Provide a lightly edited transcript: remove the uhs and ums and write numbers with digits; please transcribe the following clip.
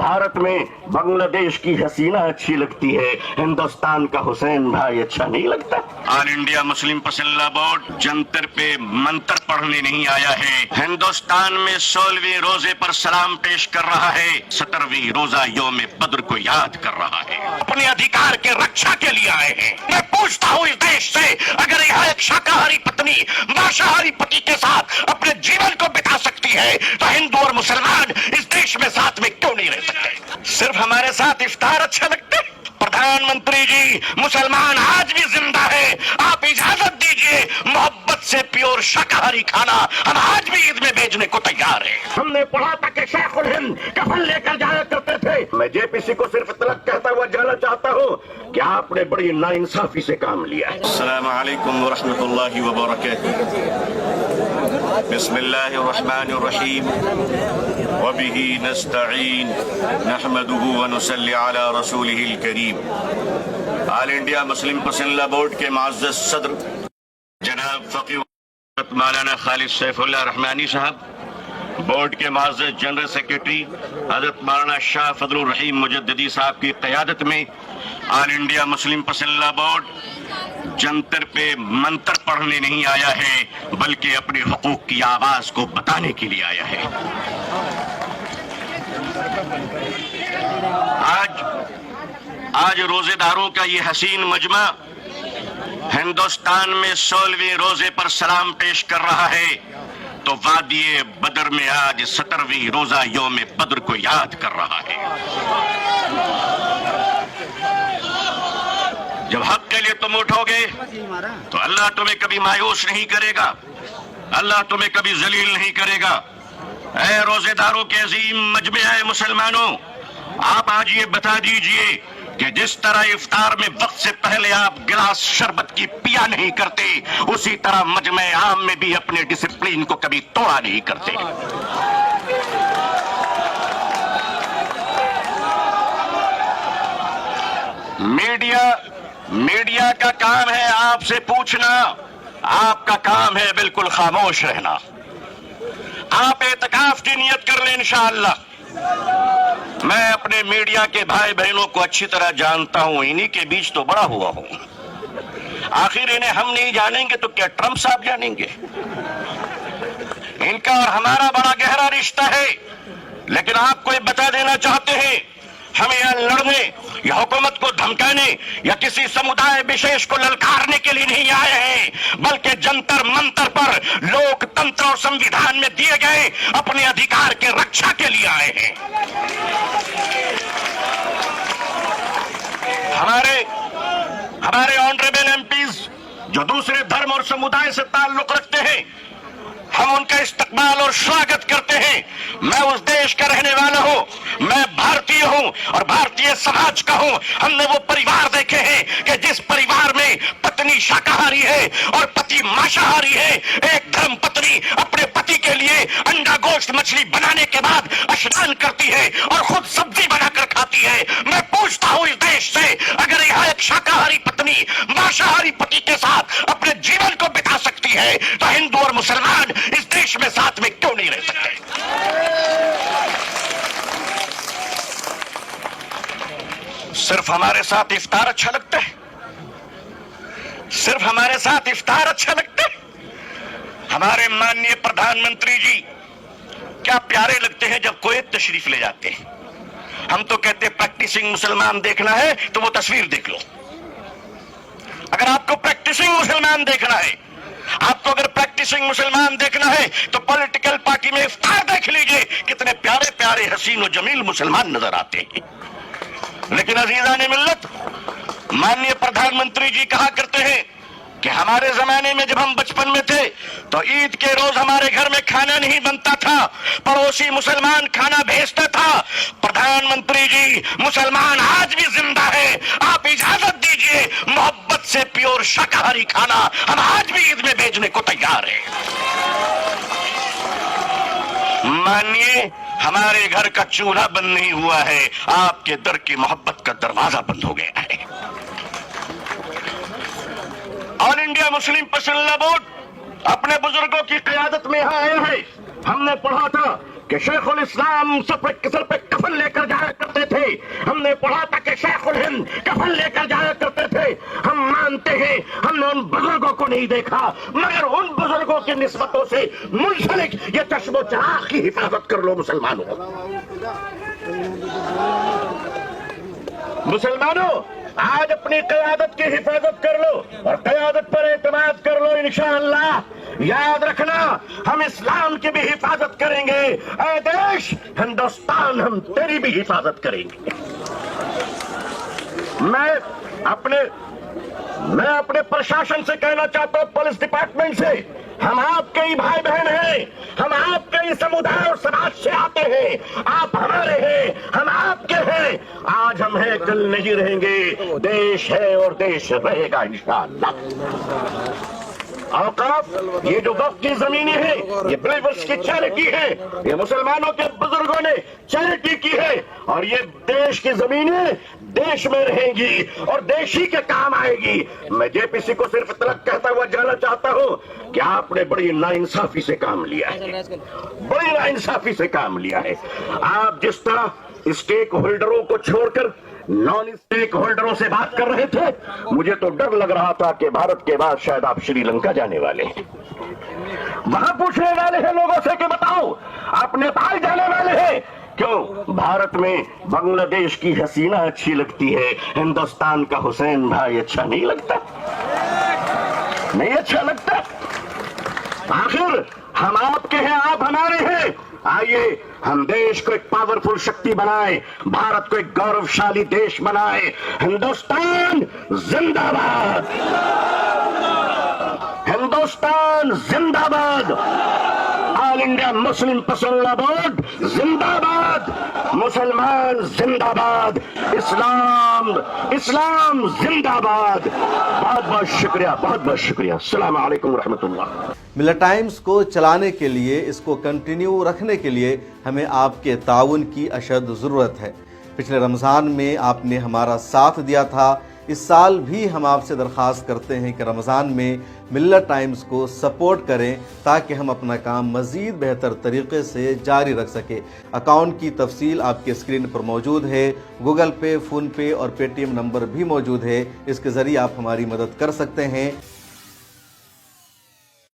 भारत में बांग्लादेश की हसीना अच्छी लगती है, हिंदुस्तान का हुसैन भाई अच्छा नहीं लगता। All India Muslim personal law board Jantar पे मंत्र पढ़ने नहीं आया है, हिंदुस्तान में 16वें रोजे पर सलाम पेश कर रहा है, 17वीं रोजा यौम बद्र को याद कर रहा है। अपने अधिकार के रक्षा के लिए आए हैं। मैं पूछता हूँ इस देश से, अगर यहाँ एक शाकाहारी पत्नी मांसाहारी पति के साथ अपने जीवन को बिता सकती है, तो हिंदू और मुसलमान इस देश में साथ में क्यों नहीं रह सकते? सिर्फ हमारे साथ इफ्तार अच्छा लगता है? प्रधानमंत्री जी, मुसलमान आज भी जिंदा है, आप इजाजत दीजिए मोहब्बत से प्योर शाकाहारी खाना हम आज भी ईद में भेजने को तैयार हैं। हमने पढ़ा था कि शेखुल हिंद कफन लेकर जाया करते थे। मैं जेपीसी को सिर्फ इतना कहता हुआ जाना चाहता हूँ कि आपने बड़ी नाइंसाफी से काम लिया है। अस्सलामु अलैकुम व रहमतुल्लाहि व बरकातुहू। बिस्मिल्लाहिर्रहमानिर्रहीम व बिही नस्तईन नहमदुहु व नुसल्ली अला रसूलिहिल करीम। All India Muslim personal law board के मुअज़्ज़ज़ सदर जनाब फकीह मौलाना खालिद सैफुल्लाह रहमानी साहब, बोर्ड के मुअज़्ज़ज़ जनरल सेक्रेटरी हज़रत मौलाना शाह फजलुर रहीम मुजद्दिदी साहब की क़यादत में all India Muslim personal law board Jantar पे मंत्र पढ़ने नहीं आया है, बल्कि अपने हुकूक की आवाज को बताने के लिए आया है। आज रोजेदारों का ये हसीन मजमा हिंदुस्तान में 16वें रोजे पर सलाम पेश कर रहा है, तो वादिये बदर में आज 17वीं रोजा यौम बद्र को याद कर रहा है। जब हक के लिए तुम उठोगे तो अल्लाह तुम्हें कभी मायूस नहीं करेगा, अल्लाह तुम्हें कभी जलील नहीं करेगा। ऐ रोजेदारों के अजीम मजमे है मुसलमानों, आप आज ये बता दीजिए कि जिस तरह इफ्तार में वक्त से पहले आप गिलास शरबत की पिया नहीं करते, उसी तरह मजमे आम में भी अपने डिसिप्लिन को कभी तोड़ा नहीं करते। मीडिया का काम है आपसे पूछना, आपका काम है बिल्कुल खामोश रहना। आप एतकाफ की नियत कर लें इंशाअल्लाह। मैं अपने मीडिया के भाई बहनों को अच्छी तरह जानता हूं, इन्हीं के बीच तो बड़ा हुआ हूं। आखिर इन्हें हम नहीं जानेंगे तो क्या ट्रंप साहब जानेंगे? इनका और हमारा बड़ा गहरा रिश्ता है, लेकिन आपको ये बता देना चाहते हैं, हम यहाँ लड़ने या हुकूमत को धमकाने या किसी समुदाय विशेष को ललकारने के लिए नहीं आए हैं, बल्कि जंतर मंतर पर लोकतंत्र और संविधान में दिए गए अपने अधिकार के रक्षा के लिए आए हैं। हमारे ऑनरेबल एमपीज जो दूसरे धर्म और समुदाय से ताल्लुक रखते हैं, हम उनका इस्तकबाल और स्वागत करते हैं। मैं उस देश का रहने वाला हूं, मैं भारतीय हूं और भारतीय समाज का हूं। हमने वो परिवार देखे हैं कि जिस परिवार में पत्नी शाकाहारी है और पति मांसाहारी है। एक धर्म पत्नी अपने पति के लिए अंडा गोश्त मछली बनाने के बाद स्नान करती है और खुद सब्जी बनाकर खाती है। मैं पूछता हूं इस देश से, अगर यहाँ एक शाकाहारी पत्नी मांसाहारी पति के साथ अपने जीवन को बिता सकती है, तो हिंदू और मुसलमान इस देश में साथ में क्यों नहीं रह सकते? सिर्फ हमारे साथ इफ्तार अच्छा लगता है? सिर्फ हमारे साथ इफ्तार अच्छा लगता है? हमारे माननीय प्रधानमंत्री जी क्या प्यारे लगते हैं जब कुवैत तशरीफ ले जाते हैं। हम तो कहते हैं प्रैक्टिसिंग मुसलमान देखना है तो वो तस्वीर देख लो। अगर आपको प्रैक्टिसिंग मुसलमान देखना है, आपको अगर प्रैक्टिसिंग मुसलमान देखना है, तो पॉलिटिकल पार्टी में इफ्तार देख लीजिए, कितने प्यारे प्यारे हसीन और जमील मुसलमान नजर आते हैं। लेकिन अजीजान मिल्लत, माननीय प्रधानमंत्री जी कहा करते हैं कि हमारे जमाने में जब हम बचपन में थे तो ईद के रोज हमारे घर में खाना नहीं बनता था, पड़ोसी मुसलमान खाना भेजता था। प्रधानमंत्री जी, मुसलमान आज भी जिंदा है, आप इजाजत दीजिए मोहब्बत से प्योर शाकाहारी खाना हम आज भी ईद में भेजने को तैयार हैं। मानिए, हमारे घर का चूल्हा बंद नहीं हुआ है, आपके दर की मोहब्बत का दरवाजा बंद हो गया है। All India Muslim personal law board अपने बुजुर्गों की क़यादत में यहाँ आया है। हमने पढ़ा था कि शेखुल इस्लाम सर पे कफन लेकर जाया ہم نے پڑھا تھا کہ شیخ الہند کفن لے کر جایا کرتے تھے. ہم مانتے ہیں ہم نے ان بزرگوں کو نہیں دیکھا, مگر ان بزرگوں کی نسبتوں سے منسلک یہ چشم و چراغ کی حفاظت کر لو مسلمانوں. مسلمانوں آج اپنی قیادت کی حفاظت کر لو اور قیادت پر اعتماد کر لو. انشاءاللہ یاد رکھنا ہم اسلام کی بھی حفاظت کریں گے. اے دیش ہندوستان, ہم تیری بھی حفاظت کریں گے. میں اپنے پرشاسن سے کہنا چاہتا ہوں, پولیس ڈپارٹمنٹ سے, ہم آپ کے ہی بھائی بہن ہیں, ہم آپ کے ہی سمودائے اور سماج سے آتے ہیں, آپ ہمارے ہیں, ہم آپ کے ہیں. آج ہم ہیں, کل نہیں رہیں گے. دیش ہے اور دیش رہے گا انشاءاللہ. اوقاف یہ جو وقت کی زمینیں ہیں یہ بلیورس کی چیریٹی ہے, یہ مسلمانوں کے بزرگوں نے چیریٹی کی ہے, اور یہ دیش کی زمینیں دیش میں رہیں گی اور دیشی کے کام آئے گی. میں جے پی سی کو صرف اتنا کہتا ہوا جانا چاہتا ہوں کہ آپ نے بڑی ناانصافی سے کام لیا ہے, بڑی ناانصافی سے کام لیا ہے. آپ جس طرح اسٹیک ہولڈروں کو چھوڑ کر نان اسٹیک ہولڈروں سے بات کر رہے تھے, مجھے تو ڈر لگ رہا تھا کہ بھارت کے بعد شاید آپ شری لنکا جانے والے ہیں. وہاں پوچھنے والے ہیں لوگوں سے کہ بتاؤ آپ نیپال جانے والے ہیں کیوں؟ بھارت میں بنگلہ دیش کی حسینہ اچھی لگتی ہے, ہندوستان کا حسین بھائی اچھا نہیں لگتا, نہیں اچھا لگتا. آخر ہم آپ کے ہیں, آپ ہمارے ہیں. آئیے ہم دیش کو ایک پاورفل شکتی بنائیں, بھارت کو ایک گوروشالی دیش بنائیں. ہندوستان زندہ باد, ہندوستان زندہ باد. آل انڈیا مسلم پسندہ بورڈ زندہ باد, مسلمان زندہ باد, اسلام زندہ باد. بہت بہت شکریہ, بہت بہت شکریہ. السلام علیکم ورحمۃ اللہ. ملت ٹائمز کو چلانے کے لیے, اس کو کنٹینیو رکھنے کے لیے ہمیں آپ کے تعاون کی اشد ضرورت ہے. پچھلے رمضان میں آپ نے ہمارا ساتھ دیا تھا, اس سال بھی ہم آپ سے درخواست کرتے ہیں کہ رمضان میں ملت ٹائمز کو سپورٹ کریں تاکہ ہم اپنا کام مزید بہتر طریقے سے جاری رکھ سکیں. اکاؤنٹ کی تفصیل آپ کے اسکرین پر موجود ہے, گوگل پے, فون پے اور پے ٹی ایم نمبر بھی موجود ہے, اس کے ذریعے آپ ہماری مدد کر سکتے ہیں.